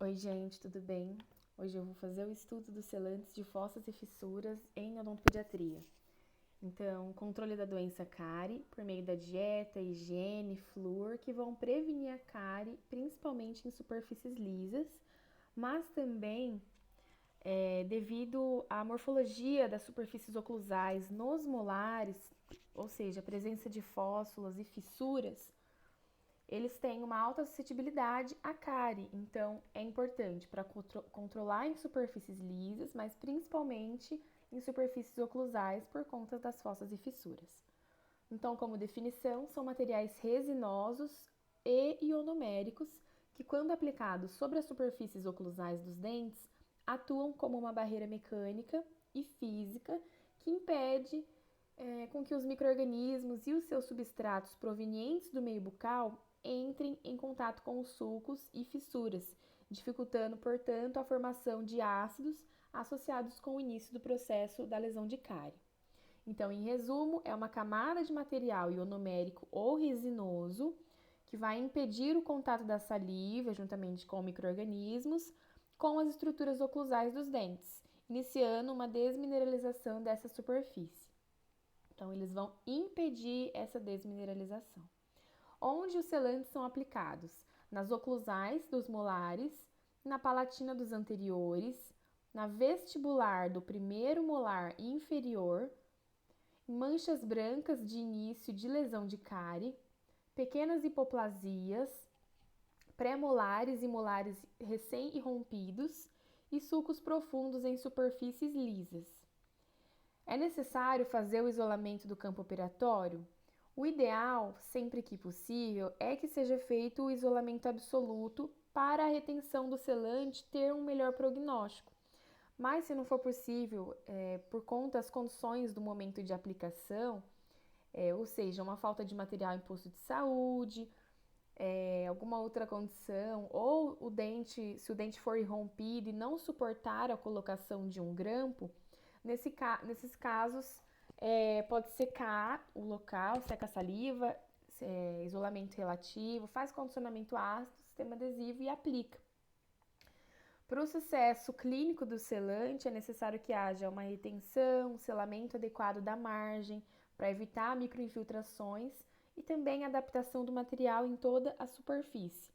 Oi, gente, tudo bem? Hoje eu vou fazer o estudo dos selantes de fossas e fissuras em odontopediatria. Então, controle da doença cárie por meio da dieta, higiene, flúor, que vão prevenir a cárie, principalmente em superfícies lisas, mas também devido à morfologia das superfícies oclusais nos molares, ou seja, a presença de fóssulas e fissuras, eles têm uma alta suscetibilidade à cárie, então é importante para controlar em superfícies lisas, mas principalmente em superfícies oclusais por conta das fossas e fissuras. Então, como definição, são materiais resinosos e ionoméricos que, quando aplicados sobre as superfícies oclusais dos dentes, atuam como uma barreira mecânica e física que impede com que os micro-organismos e os seus substratos provenientes do meio bucal entrem em contato com os sulcos e fissuras, dificultando, portanto, a formação de ácidos associados com o início do processo da lesão de cárie. Então, em resumo, é uma camada de material ionomérico ou resinoso que vai impedir o contato da saliva, juntamente com micro-organismos, com as estruturas oclusais dos dentes, iniciando uma desmineralização dessa superfície. Então, eles vão impedir essa desmineralização. Onde os selantes são aplicados? Nas oclusais dos molares, na palatina dos anteriores, na vestibular do primeiro molar inferior, manchas brancas de início de lesão de cárie, pequenas hipoplasias, pré-molares e molares recém-irrompidos e sulcos profundos em superfícies lisas. É necessário fazer o isolamento do campo operatório? O ideal, sempre que possível, é que seja feito o isolamento absoluto para a retenção do selante ter um melhor prognóstico. Mas, se não for possível, por conta das condições do momento de aplicação, ou seja, uma falta de material em posto de saúde, alguma outra condição, ou o dente, se o dente for irrompido e não suportar a colocação de um grampo, nesses casos, pode secar o local, seca a saliva, isolamento relativo, faz condicionamento ácido, sistema adesivo e aplica. Para o sucesso clínico do selante, é necessário que haja uma retenção, um selamento adequado da margem, para evitar microinfiltrações e também adaptação do material em toda a superfície.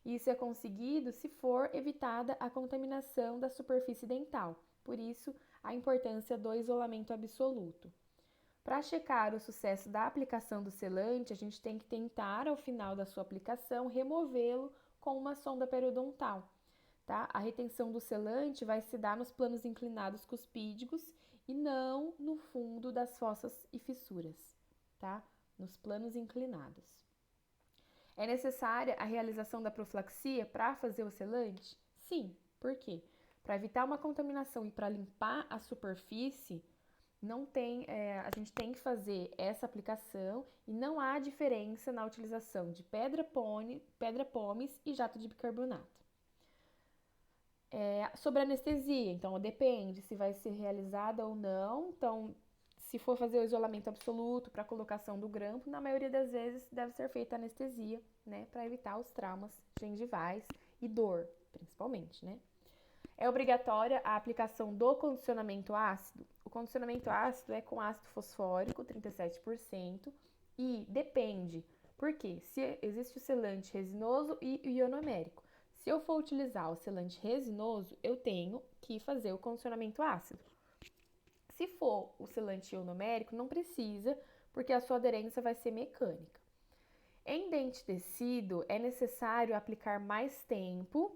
Isso é conseguido se for evitada a contaminação da superfície dental, por isso a importância do isolamento absoluto. Para checar o sucesso da aplicação do selante, a gente tem que tentar, ao final da sua aplicação, removê-lo com uma sonda periodontal. Tá? A retenção do selante vai se dar nos planos inclinados cuspídigos e não no fundo das fossas e fissuras, tá? Nos planos inclinados. É necessária a realização da profilaxia para fazer o selante? Sim. Por quê? Para evitar uma contaminação e para limpar a superfície, a gente tem que fazer essa aplicação e não há diferença na utilização de pedra pómez e jato de bicarbonato. Sobre anestesia, então depende se vai ser realizada ou não. Então, se for fazer o isolamento absoluto para a colocação do grampo, na maioria das vezes deve ser feita anestesia, né, para evitar os traumas gengivais e dor, principalmente, né? É obrigatória a aplicação do condicionamento ácido. O condicionamento ácido é com ácido fosfórico, 37%, e depende. Por quê? Se existe o selante resinoso e ionomérico. Se eu for utilizar o selante resinoso, eu tenho que fazer o condicionamento ácido. Se for o selante ionomérico, não precisa, porque a sua aderência vai ser mecânica. Em dente tecido, é necessário aplicar mais tempo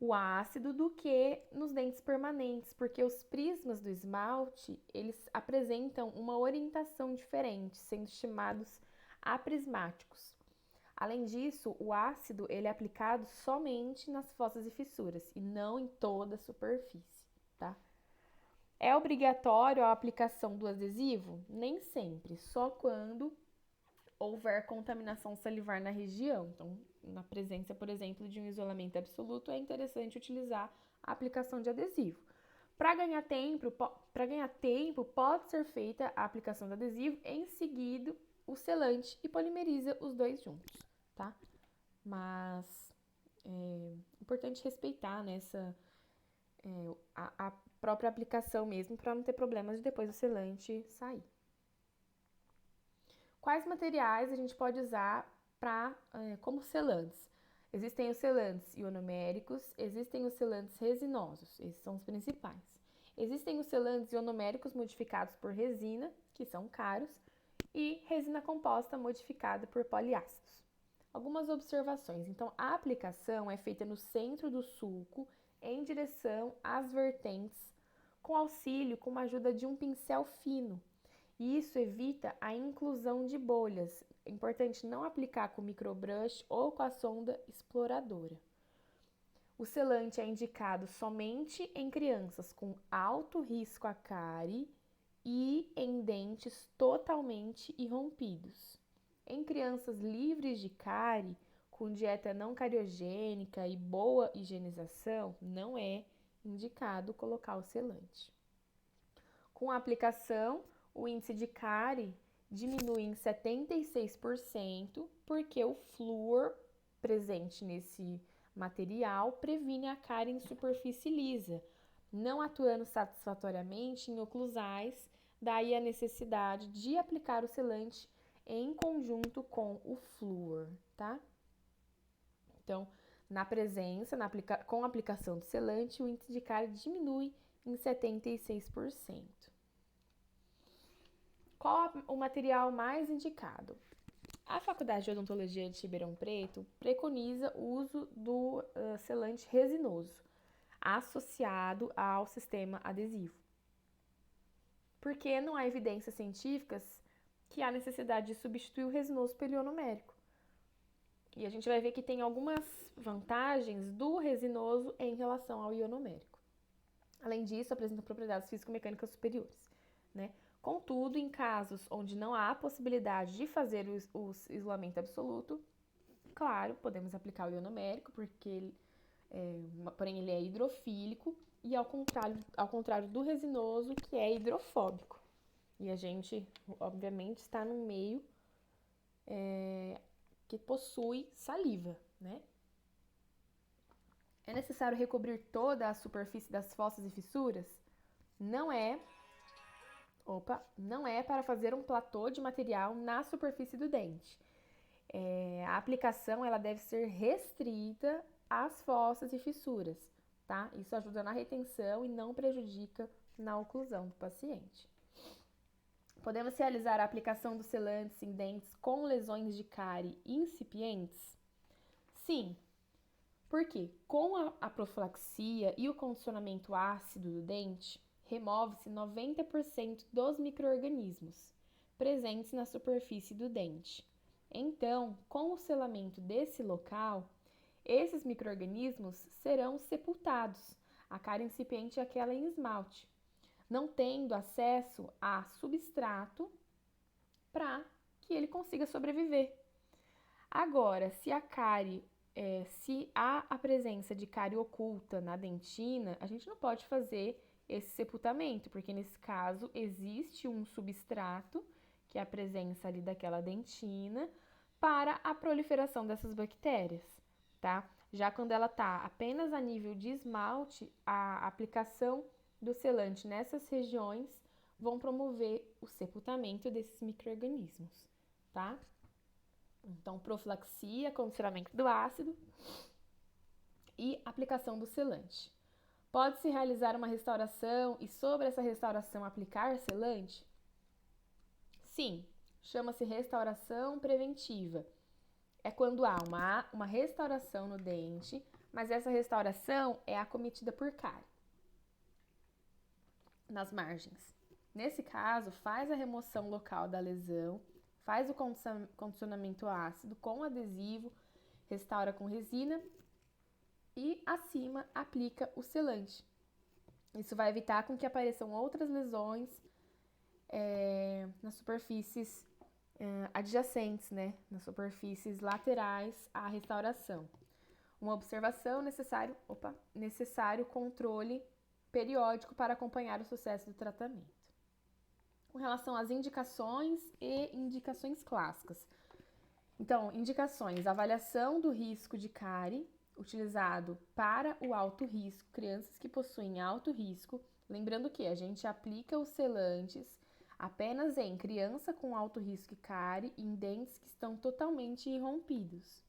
o ácido do que nos dentes permanentes, porque os prismas do esmalte, eles apresentam uma orientação diferente, sendo chamados aprismáticos. Além disso, o ácido ele é aplicado somente nas fossas e fissuras e não em toda a superfície, tá? É obrigatório a aplicação do adesivo? Nem sempre, só quando houver contaminação salivar na região. Então, na presença, por exemplo, de um isolamento absoluto, é interessante utilizar a aplicação de adesivo. Para ganhar tempo, pode ser feita a aplicação do adesivo, em seguida o selante e polimeriza os dois juntos, tá? Mas importante respeitar, né, a própria aplicação mesmo, para não ter problemas de depois do selante sair. Quais materiais a gente pode usar como selantes? Existem os selantes ionoméricos, existem os selantes resinosos, esses são os principais. Existem os selantes ionoméricos modificados por resina, que são caros, e resina composta modificada por poliácidos. Algumas observações. Então, a aplicação é feita no centro do sulco, em direção às vertentes, com a ajuda de um pincel fino. E isso evita a inclusão de bolhas. É importante não aplicar com microbrush ou com a sonda exploradora. O selante é indicado somente em crianças com alto risco à cárie e em dentes totalmente irrompidos. Em crianças livres de cárie, com dieta não cariogênica e boa higienização, não é indicado colocar o selante. Com a aplicação, o índice de cárie diminui em 76%, porque o flúor presente nesse material previne a cárie em superfície lisa, não atuando satisfatoriamente em oclusais, daí a necessidade de aplicar o selante em conjunto com o flúor, tá? Então, com a aplicação do selante, o índice de cárie diminui em 76%. Qual o material mais indicado? A Faculdade de Odontologia de Ribeirão Preto preconiza o uso do selante resinoso, associado ao sistema adesivo. Porque não há evidências científicas que há necessidade de substituir o resinoso pelo ionomérico. E a gente vai ver que tem algumas vantagens do resinoso em relação ao ionomérico. Além disso, apresenta propriedades físico-mecânicas superiores, né? Contudo, em casos onde não há possibilidade de fazer o isolamento absoluto, claro, podemos aplicar o ionomérico, porém ele é hidrofílico e ao contrário do resinoso, que é hidrofóbico. E a gente, obviamente, está num meio que possui saliva, né? É necessário recobrir toda a superfície das fossas e fissuras? Não é para fazer um platô de material na superfície do dente. A aplicação ela deve ser restrita às fossas e fissuras, tá? Isso ajuda na retenção e não prejudica na oclusão do paciente. Podemos realizar a aplicação dos selantes em dentes com lesões de cárie incipientes? Sim. Por quê? Com a profilaxia e o condicionamento ácido do dente, remove-se 90% dos micro-organismos presentes na superfície do dente. Então, com o selamento desse local, esses micro-organismos serão sepultados. A cárie incipiente é aquela em esmalte, não tendo acesso a substrato para que ele consiga sobreviver. Agora, se há a presença de cárie oculta na dentina, a gente não pode fazer esse sepultamento, porque nesse caso existe um substrato, que é a presença ali daquela dentina, para a proliferação dessas bactérias, tá? Já quando ela está apenas a nível de esmalte, a aplicação do selante nessas regiões vão promover o sepultamento desses micro-organismos, tá? Então, profilaxia, condicionamento do ácido e aplicação do selante. Pode-se realizar uma restauração e sobre essa restauração aplicar selante? Sim, chama-se restauração preventiva. É quando há uma restauração no dente, mas essa restauração é acometida por cárie nas margens. Nesse caso, faz a remoção local da lesão, faz o condicionamento ácido com adesivo, restaura com resina e acima aplica o selante. Isso vai evitar com que apareçam outras lesões nas superfícies adjacentes, né? Nas superfícies laterais à restauração. Uma observação, necessário controle periódico para acompanhar o sucesso do tratamento. Com relação às indicações e indicações clássicas. Então, indicações: avaliação do risco de cárie, utilizado para o alto risco, crianças que possuem alto risco. Lembrando que a gente aplica os selantes apenas em criança com alto risco e cárie e em dentes que estão totalmente irrompidos.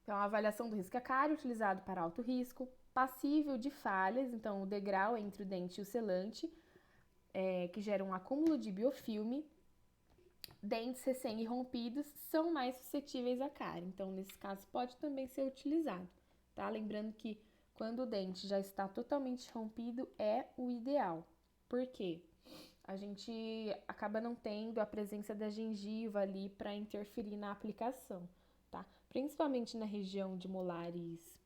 Então, a avaliação do risco cárie, utilizado para alto risco, passível de falhas, então o degrau entre o dente e o selante, que gera um acúmulo de biofilme. Dentes recém-irrompidos são mais suscetíveis à cárie, então nesse caso pode também ser utilizado, tá? Lembrando que quando o dente já está totalmente rompido é o ideal. Por quê? A gente acaba não tendo a presença da gengiva ali para interferir na aplicação, tá? Principalmente na região de molares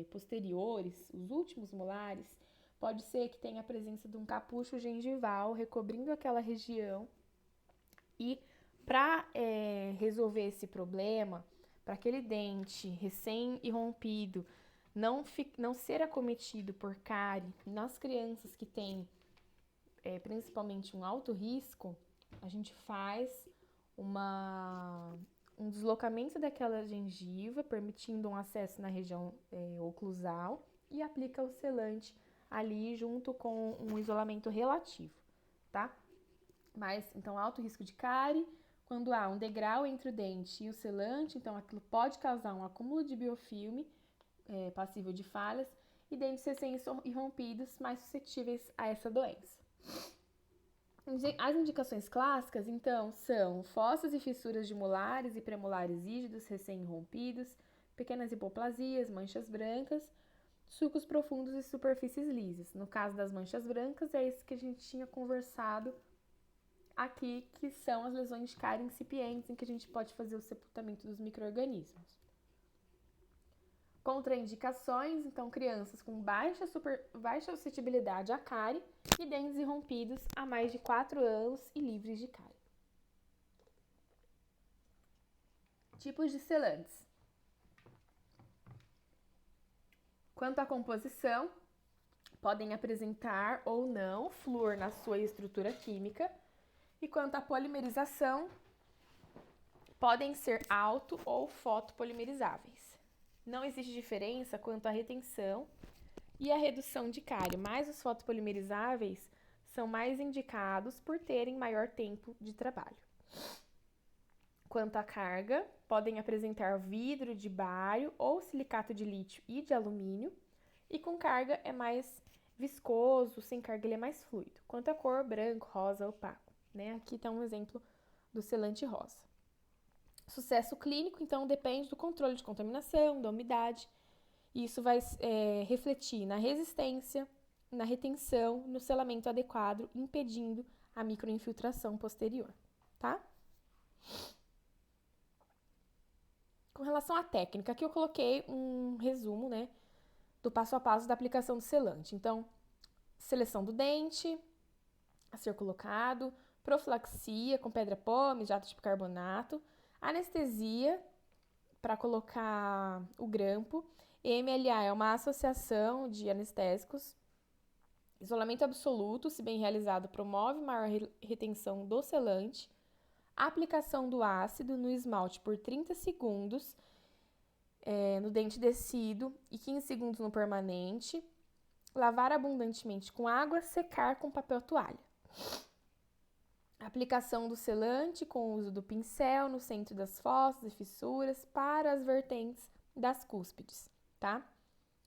posteriores, os últimos molares, pode ser que tenha a presença de um capucho gengival recobrindo aquela região e para resolver esse problema, para aquele dente recém-irrompido não ser acometido por cárie nas crianças que têm principalmente um alto risco, a gente faz um deslocamento daquela gengiva, permitindo um acesso na região oclusal e aplica o selante ali junto com um isolamento relativo, tá? Mas, então, alto risco de cárie, quando há um degrau entre o dente e o selante, então aquilo pode causar um acúmulo de biofilme passível de falhas e dentes recém-irrompidos mais suscetíveis a essa doença. As indicações clássicas, então, são fossas e fissuras de molares e premolares rígidos recém-irrompidos, pequenas hipoplasias, manchas brancas, sulcos profundos e superfícies lisas. No caso das manchas brancas, é isso que a gente tinha conversado aqui, que são as lesões de cárie incipientes, em que a gente pode fazer o sepultamento dos micro-organismos. Contraindicações, então, crianças com baixa suscetibilidade à cárie e dentes irrompidos há mais de 4 anos e livres de cárie. Tipos de selantes. Quanto à composição, podem apresentar ou não flúor na sua estrutura química, e quanto à polimerização, podem ser auto- ou fotopolimerizáveis. Não existe diferença quanto à retenção e à redução de cárie, mas os fotopolimerizáveis são mais indicados por terem maior tempo de trabalho. Quanto à carga, podem apresentar vidro de bário ou silicato de lítio e de alumínio, e com carga é mais viscoso, sem carga ele é mais fluido. Quanto à cor, branco, rosa, opaco, né? Aqui está um exemplo do selante rosa. Sucesso clínico, então, depende do controle de contaminação, da umidade, e isso vai refletir na resistência, na retenção, no selamento adequado, impedindo a microinfiltração posterior, tá? Com relação à técnica, aqui eu coloquei um resumo, né, do passo a passo da aplicação do selante. Então, seleção do dente a ser colocado, profilaxia com pedra-pómez, jato de bicarbonato, anestesia para colocar o grampo. MLA é uma associação de anestésicos. Isolamento absoluto, se bem realizado, promove maior retenção do selante. Aplicação do ácido no esmalte por 30 segundos no dente descido e 15 segundos no permanente. Lavar abundantemente com água, secar com papel toalha. Aplicação do selante com o uso do pincel no centro das fossas e fissuras para as vertentes das cúspides, tá?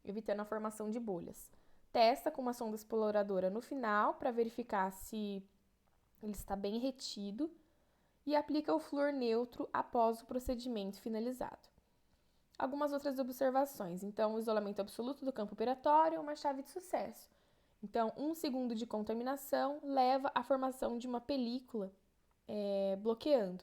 Evitando a formação de bolhas. Testa com uma sonda exploradora no final para verificar se ele está bem retido e aplica o flúor neutro após o procedimento finalizado. Algumas outras observações. Então, o isolamento absoluto do campo operatório é uma chave de sucesso. Então, 1 segundo de contaminação leva à formação de uma película bloqueando.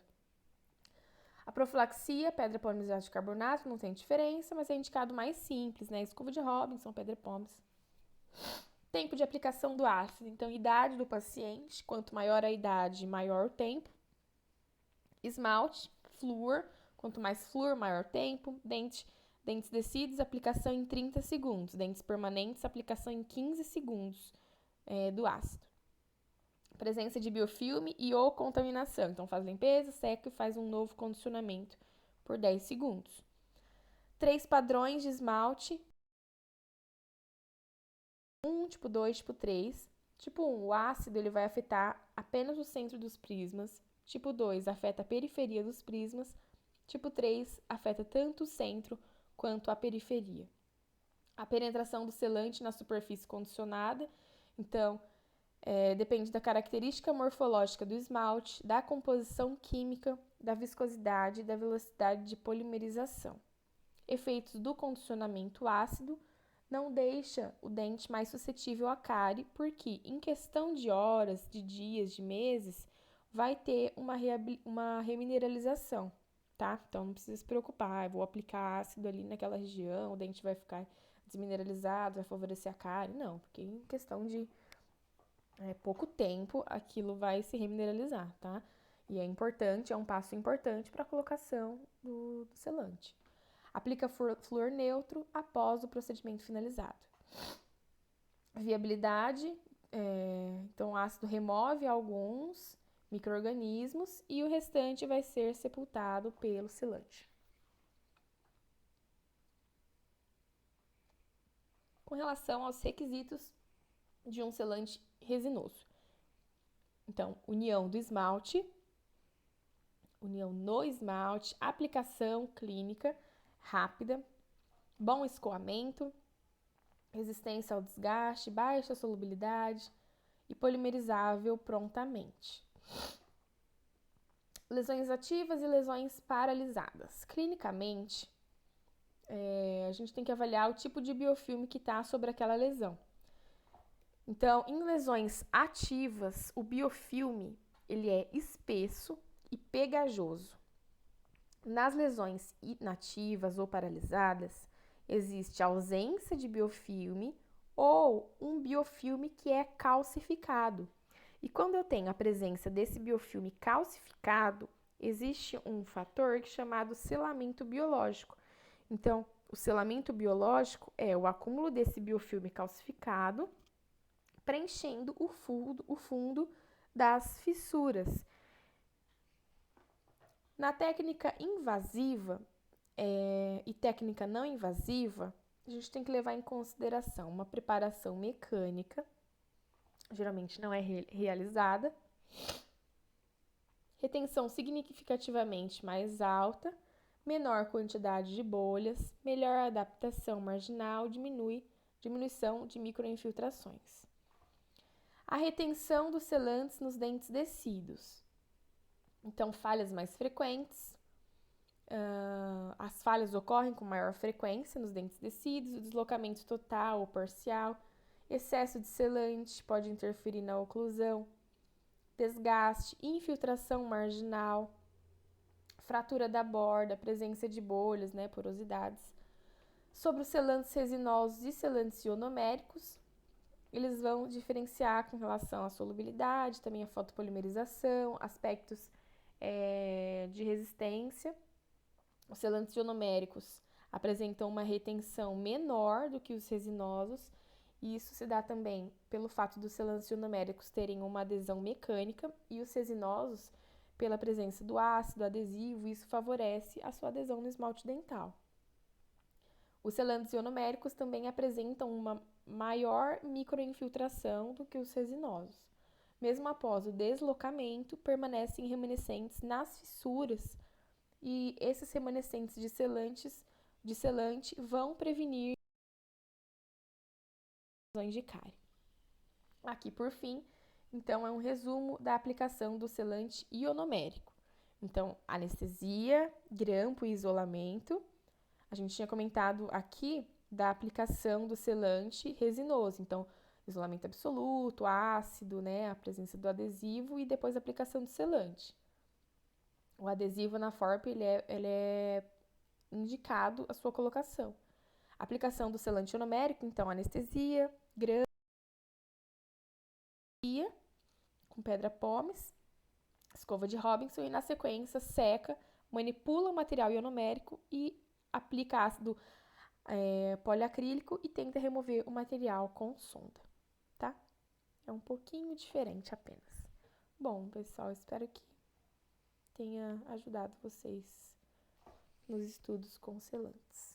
A profilaxia, pedra-pómez e de carbonato, não tem diferença, mas é indicado mais simples, né? Escova de Robinson, pedra-pómez. Tempo de aplicação do ácido. Então, idade do paciente. Quanto maior a idade, maior o tempo. Esmalte, flúor. Quanto mais flúor, maior tempo. Dentes descidos, aplicação em 30 segundos. Dentes permanentes, aplicação em 15 segundos do ácido. Presença de biofilme e ou contaminação. Então, faz limpeza, seca e faz um novo condicionamento por 10 segundos. 3 padrões de esmalte. Tipo 2, tipo 3. Tipo 1, o ácido ele vai afetar apenas o centro dos prismas. Tipo 2, afeta a periferia dos prismas. Tipo 3, afeta tanto o centro quanto a periferia. A penetração do selante na superfície condicionada, então, depende da característica morfológica do esmalte, da composição química, da viscosidade e da velocidade de polimerização. Efeitos do condicionamento ácido não deixa o dente mais suscetível à cárie, porque em questão de horas, de dias, de meses, vai ter uma remineralização, tá? Então não precisa se preocupar, eu vou aplicar ácido ali naquela região, o dente vai ficar desmineralizado, vai favorecer a cárie. Não, porque em questão de pouco tempo aquilo vai se remineralizar, tá? E é importante, é um passo importante para a colocação do selante. Aplica flúor neutro após o procedimento finalizado. Viabilidade, então o ácido remove alguns micro-organismos e o restante vai ser sepultado pelo selante. Com relação aos requisitos de um selante resinoso. Então, união do esmalte, união no esmalte, aplicação clínica rápida, bom escoamento, resistência ao desgaste, baixa solubilidade e polimerizável prontamente. Lesões ativas e lesões paralisadas. Clinicamente, a gente tem que avaliar o tipo de biofilme que está sobre aquela lesão. Então, em lesões ativas, o biofilme ele é espesso e pegajoso. Nas lesões inativas ou paralisadas, existe ausência de biofilme ou um biofilme que é calcificado. E quando eu tenho a presença desse biofilme calcificado, existe um fator chamado selamento biológico. Então, o selamento biológico é o acúmulo desse biofilme calcificado, preenchendo o fundo das fissuras. Na técnica invasiva e técnica não invasiva, a gente tem que levar em consideração uma preparação mecânica, geralmente não é realizada, retenção significativamente mais alta, menor quantidade de bolhas, melhor adaptação marginal, diminuição de microinfiltrações. A retenção dos selantes nos dentes descidos. Então, falhas mais frequentes. As falhas ocorrem com maior frequência nos dentes descidos, o deslocamento total ou parcial, excesso de selante pode interferir na oclusão, desgaste, infiltração marginal, fratura da borda, presença de bolhas, porosidades. Sobre os selantes resinosos e selantes ionoméricos, eles vão diferenciar com relação à solubilidade, também a fotopolimerização, aspectos de resistência. Os selantes ionoméricos apresentam uma retenção menor do que os resinosos, e isso se dá também pelo fato dos selantes ionoméricos terem uma adesão mecânica e os resinosos pela presença do ácido adesivo, e isso favorece a sua adesão no esmalte dental. Os selantes ionoméricos também apresentam uma maior microinfiltração do que os resinosos. Mesmo após o deslocamento, permanecem remanescentes nas fissuras e esses remanescentes de selante vão prevenir lesões de cárie. Aqui, por fim, então, é um resumo da aplicação do selante ionomérico. Então, anestesia, grampo e isolamento. A gente tinha comentado aqui da aplicação do selante resinoso. Então, isolamento absoluto, ácido, a presença do adesivo e depois a aplicação do selante. O adesivo na FORP, ele é indicado a sua colocação. Aplicação do selante ionomérico, então, anestesia, grampo, com pedra pómez, escova de Robinson e, na sequência, seca, manipula o material ionomérico e aplica ácido poliacrílico e tenta remover o material com sonda, tá? É um pouquinho diferente apenas. Bom, pessoal, espero que tenha ajudado vocês nos estudos com selantes.